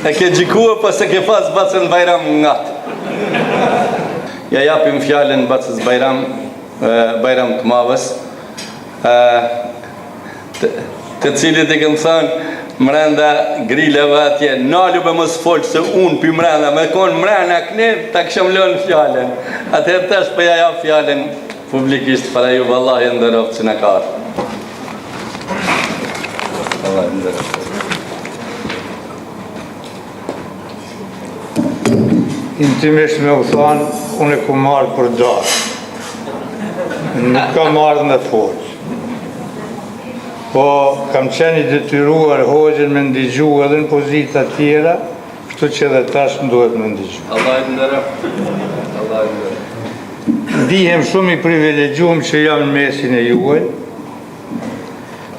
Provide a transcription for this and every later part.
E ke gjikua pas se ke pas Bacën Bajram ngat. Ja japim fjallën Bacës Bajram të Mavës, të cilit e këmë thënë mrenda grileve atje, nalu be mos folë se unë për mrenda, me konë mrenda këne, ta këshëm lënë fjallën. Atëherë tash për ja jap fjallën publikisht para ju, vallahi ndëroftë që në karë. Vallahi ndëroftë. Intimisht me u thanë, unë e ku marrë për darë. Nuk ka marrë me forë. Po, kam qeni detyruar hoxhën me ndigju edhe në pozita tjera, kështu që edhe tash më duhet me ndigju. Allah e ndëroftë. Dihem shumë i privilegjum që jam në mesin e juaj,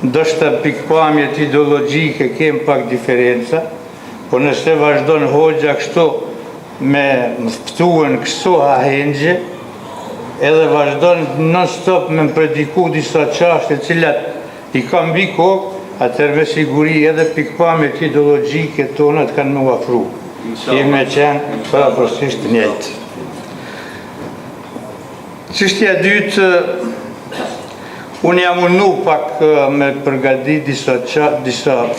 ndoshta pikpamjet ideologjike kem pak diferenca, po nëse vazhdon hoxha kështu me mëftuen kështu hahengje, edhe vazhdon non-stop me më prediku disa qashte cilat i kam bi kokë, atër me siguri edhe pikpamjet ideologjike tonët kanë më afru. Jemi me qenë paraprosisht njëjtë. Çështja dytë, unë jam unu pak me përgadit disa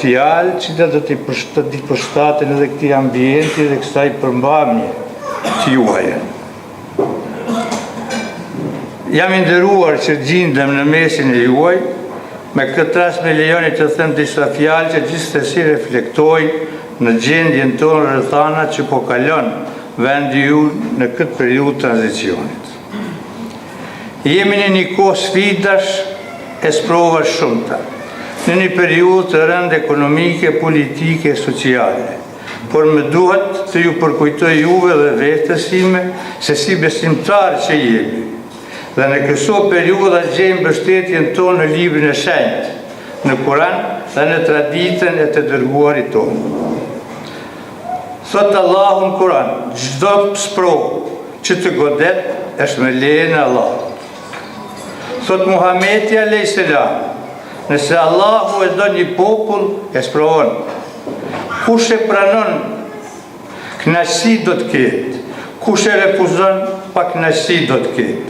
fjalë që do t'i përshtaten edhe këtij ambienti dhe kësaj përmbajtje të juaja. Jam i nderuar që gjindem në mesin e juaj, me këtë rast me lejoni të them disa fjalë që gjithsesi reflektojnë në gjendjen tonë rrethana që po kalon vendi ju në këtë periudhë tranzicionit. Jemi në një kohë sfidash e sprova shumëta, në një periudhë të rëndë ekonomike, politike e sociale, por më duhet të ju përkujtoj juve dhe vetes time se si besimtar që jemi, dhe në këso periudha gjejmë mbështetjen tonë në librin e shenjtë, në Kur'an dhe në traditën e të dërguarit tonë. Thot Allahu në Kur'an, çdo sprovë që të godet është me lejen e Allahut. Thot Muhameti a.s. Nëse Allahu e do një popull, e sprovon. Kush e pranon, kënaqësi do të ketë. Kush e refuzon, pa kënaqësi do të ketë.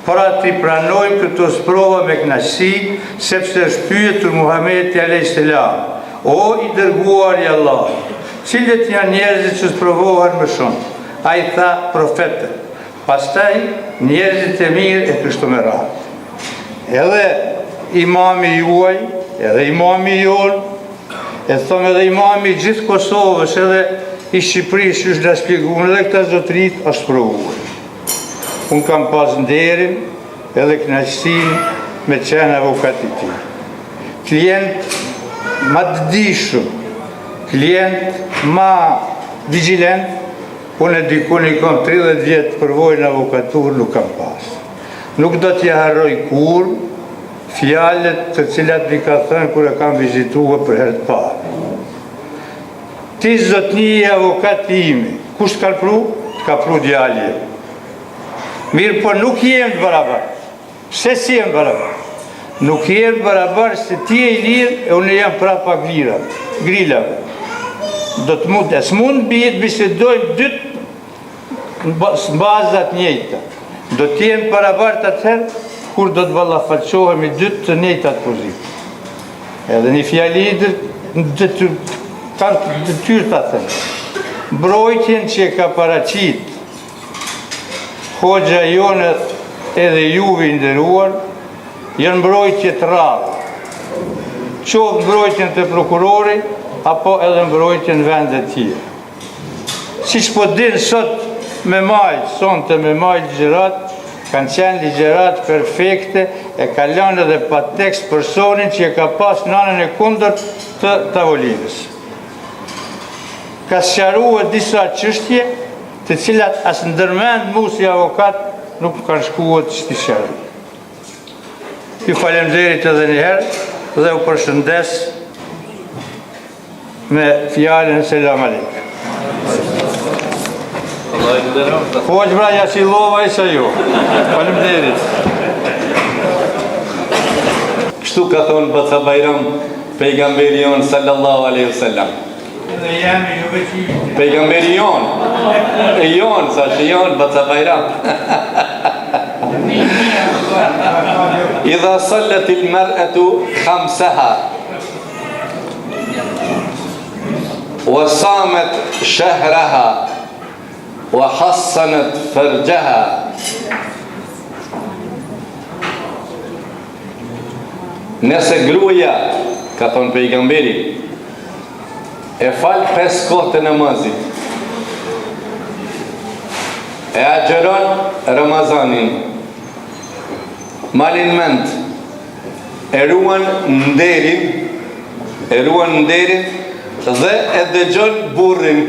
Pra ti pranojmë këto sprova me kënaqësi, sepse është pyetur Muhameti a.s. O i dërguar i Allah, cilët janë njerëzit që sprovohen më shumë? Ai tha profetët, pastaj njerëzit e mirë e kështu me radhë. Edhe imami juaj, edhe imami jon, e thom edhe imami gjithë Kosovës, edhe i Shqipërisë, që është da spjeguar, edhe këta zotërit është provuar. Unë kam pas nderin edhe kënaqësinë me qenë avokat i tij. Klient ma të dishëm, klient ma vigilent, unë e dikun i kom 30 vjetë përvojnë avokatur, nuk kam pas. Nuk do t'ja harroj kur fjalët të cilat mi ka thënë kur e kam vizituar për herë të parë. Ti zotni avokat imi, kush t'ka pru? T'ka pru djalje. Mirë, po nuk jem të barabar. Pse si jem barabar? Nuk jem barabar se ti e i lirë e unë jam prapa grillave. Do të mund, e s'mund bisedojmë dytë në bazat njëjta. Do t'jem barabart atëherë, kur do të ballafaqohemi dytë të njëjtat pozitë. Edhe një fjali kanë detyrë të thënë. Mbrojtjen që e ka paraqit hoxha jonë edhe juve i nderuar, janë mbrojtje të rrallë. Qoftë mbrojtjen të prokurori, apo edhe mbrojtjen vendet tjera. Siç po dinë sot me majlë, sonte me majlë ligjerat, kanë qenë ligjerat perfekte, e kalon edhe pa tekst personin që e ka pas në anën e kundërt të tavolinës. Ka sqaruar disa çështje të cilat as ndërmend mu si avokat nuk më kanë shkuar të sqaroj. Ju falemderit edhe një herë dhe u përshëndes me fjalën selam aleikum. Hoqë bra Jasilova isha ju. Falemderit. Kështu ka thonë Baca Bajram, pejgamberi jonë sallallahu alaihi wasallam. Dhe jemi juve qishtë. Pejgamberi jonë. E jonë, sa që jonë, Baca Bajram. Idha sallet il mar'atu khamsaha wa samet shahraha wa hassanat farjaha. Nëse gruaja, ka thonë pejgamberi, e falë 5 kohë të namazit, e agjeron Ramazanin, malin mend, e ruan nderin dhe e dëgjon burrin,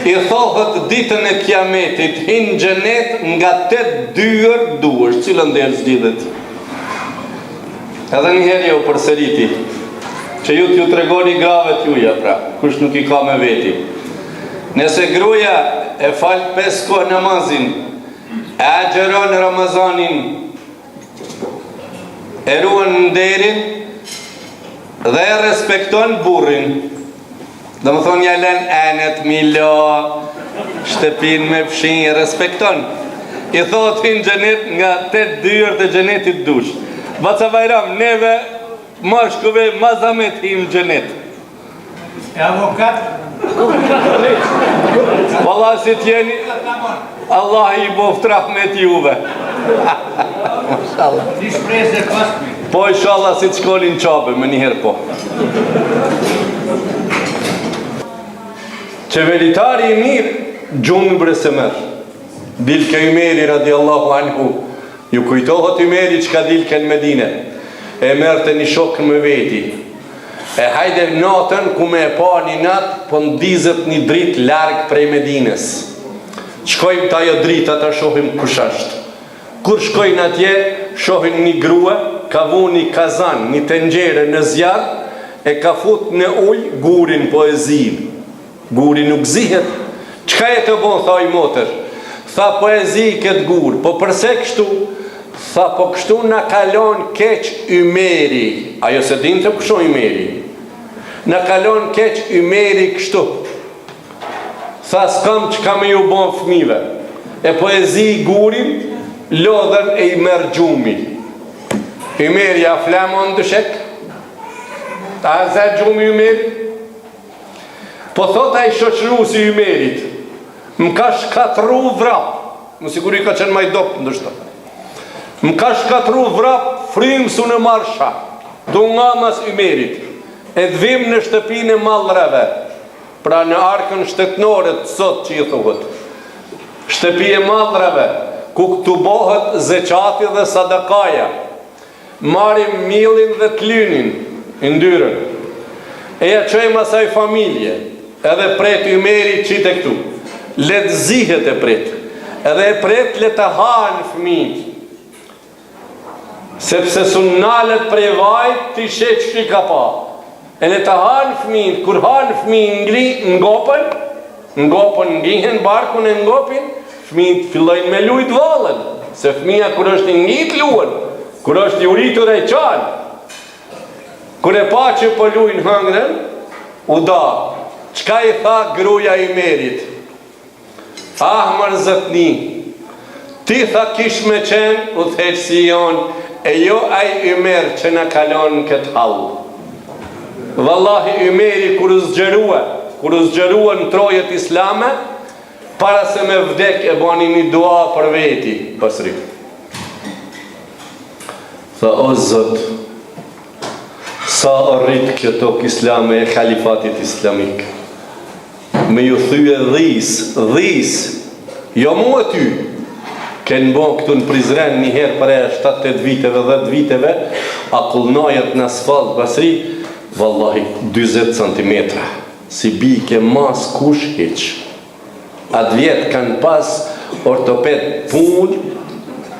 i thohet ditën e kiametit hin xhenet nga 8 dyër duash. Cilën nder zgjidhet? Edhe njëherë jo përsëriti, që ju t'ju tregoni gravet juja, pra, kush nuk i ka me veti. Nëse gruaja e falë 5 kohë namazin, e agjeron Ramazanin, e ruan nderin dhe e respekton burrin, dhe më thonë ja len enet, milo, shtëpin me fshin, e respekton, i thot hin xhenet nga 8 dyert e xhenetit dush. Baca Bajram, neve mashkuve mazamet him xhenet. E avokat? Valla si t'jeni, Allah i boft rahmet juve. Ti shprese pasmi. Po inshallah si t'shkolin qabe, më njëherë po. Qeveritari i mirë, gjumë brese merë. Dilke Ymeri radiallahu anhu, ju kujtohet Ymeri që ka dilke në Medine, e mërë të një shokën me veti. E hajde natën ku me e pa një natë, po ndizet një dritë largë prej Medines. Shkojmë të ajo dritë, ata shohim kush ashtë. Kur shkojnë atje, shohin një grua, ka vu një kazan, një tenxhere në zjarë, e ka fut në ujë gurin poezin. Guri nuk zihet. Qka e të bon, tha i motër? Tha poezi këtë gur, po përse kështu? Tha po kështu na kalon keq Ymeri. Ajo se din të kështu Ymeri. Na kalon keq Ymeri kështu. Tha s'kam që kam e ju bon fmive. E poezi i gurin, lodhen e i merë gjumi. Ymeri a flamon dëshek? A zë gjumi Ymeri? Po thot a i shoqru si Ymerit, më ka shkatru vrap, më sigur i ka qenë maj dopë ndështë, më ka shkatru vrap frimë su në marsha, du nga mas Ymerit, e dhvim në shtëpin e mallrave, pra në arkën shtetënore të sot që i thuhet, shtëpi e mallrave, ku këtu bohet zeqati dhe sadakaja, marim milin dhe t'lynin, ndyrën, e ja qojmë asaj familje, edhe pret Ymeri qite këtu, let zihet e pret, edhe e pret let të hanë fëmijët, sepse sunnalet prej vajt t'i shet që ka pa, e let të hanë fëmijët, kur hanë fëmijët ngopën, ngihen barkun e ngopin, fëmijët fillojnë me lujt valën, se fëmija kur është ngit luën, kur është i uritur e qanë, kur e pa që po lujnë hëngrën, u da. Qka i tha gruja Ymerit? Ah, mërzëtni, ti tha kish me qenë, u theq si jonë, e jo aj Ymer që në kalon këtë halë. Wallahi Ymeri kur u zgjerua në trojet islame, para se me vdek e bani një dua për veti, pasri. Tha, o Zot, sa arrit kjo tokë islame e kalifatit islamik. Me ju thyë dhis, jo mu e ty, kënë bo këtu në Prizren njëherë për e 7-8 viteve, 10 viteve, a kullnajet në asfalt Basri, vallahi 20 cm, si bike mas kush heq. Atë vjetë kanë pas ortoped pun,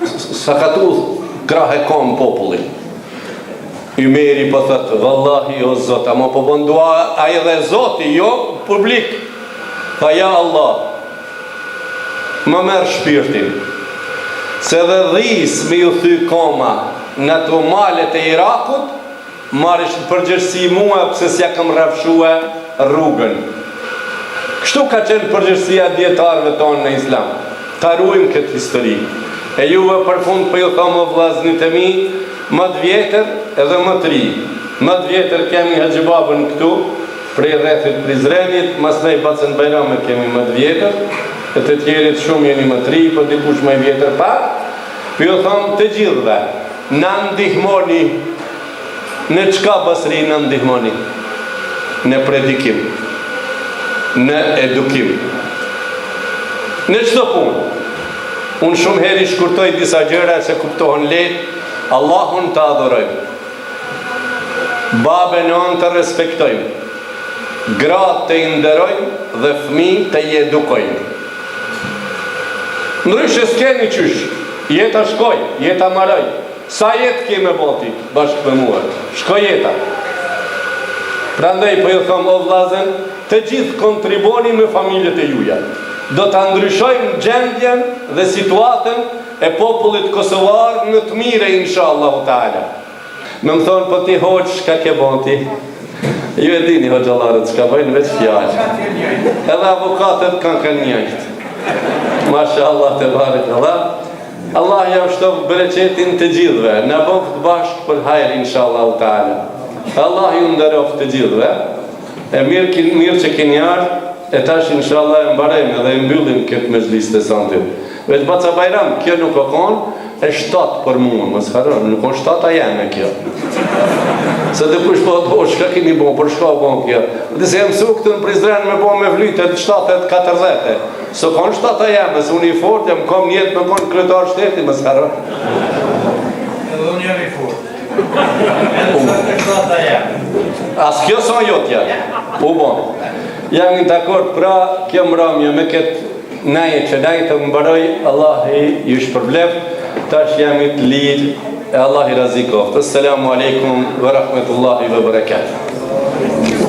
sa ka tu krahe kom populli. Ymeri po thëtë, vallahi o Zot, ama po bëndua a i dhe Zoti, jo publik. Tha, ja Allah, më merë shpirtin, se dhe dhis me ju thy koma në të malet e Irakut, marish në përgjërsi mua pëse s'ja kam rafshue rrugën. Kështu ka qenë përgjithësia dietarëve tonë në Islam. Ta ruajmë këtë histori. E juve për fund për ju thomë o vllaznit e mi, më të vjetër edhe më të ri. Më të vjetër kemi Haxhibabën këtu, prej rrethit Prizrenit, masnej Bacen Bajrame kemi më të vjetër, e të tjerit shumë jeni më të ri, për dikush më i vjetër pak. Për ju thomë të gjithve, na ndihmoni, në çka Basri na ndihmoni? Në predikim, në edukim, në çdo punë. Unë shumë heri shkurtoj disa gjëra se kuptohen lehtë. Allahun të adhurojmë, babën e onë të respektojmë, gratë të nderojmë dhe fëmijë të edukojmë. Ndryshe s'keni qysh, jeta shkoj, jeta maroj. Sa jetë keme boti bashkë me mua? Shkoj jeta. Prandaj po ju thomë o vllazën, të gjithë kontriboni me familjet e juja. Do të ndryshojmë gjendjen dhe situatën e popullit kosovar në të mire, inshallah ta'ala. Me më thonë, po ti hoqë, shka ke bon ti? Ju e dini hoxhallarët, shka bëjnë veç fjallë. Edhe avokatët kanë njëjtë. Mashallah te barik Allah. Allah ja ushtof bereqetin të gjithve. Në bëf të bashkë për hajrë, inshallah ta'ala. Allah ju ndërof të gjithve. E mirë që keni ardhë, e tash inshallah e mbarejmë dhe e mbyllim këtë mezhlis të santim. Veç Baca Bajram, kjo nuk o konë, e 7 për mua, mos harron, nuk o 7 a jeme kjo. Se dhe kush po të shka kini bo, për shka bo kjo. Dhe se jam su këtë në Prizren me bo me vlytet 7-40. Se konë 7 a jeme, se unë i fort, jam kom njetë me konë kryetar shteti, mos harron. Edhe unë jam i fort. Edhe 7 a jeme. As kjo son jotja, u bon. Jam një dakord, pra kjo mramje me këtë naje që dajtë të mbaroj, Allah ju shpërblef, tash jam i të lirë, e Allah i razikoft. Assalamu alaikum wa rahmetullahi wa barakatuh.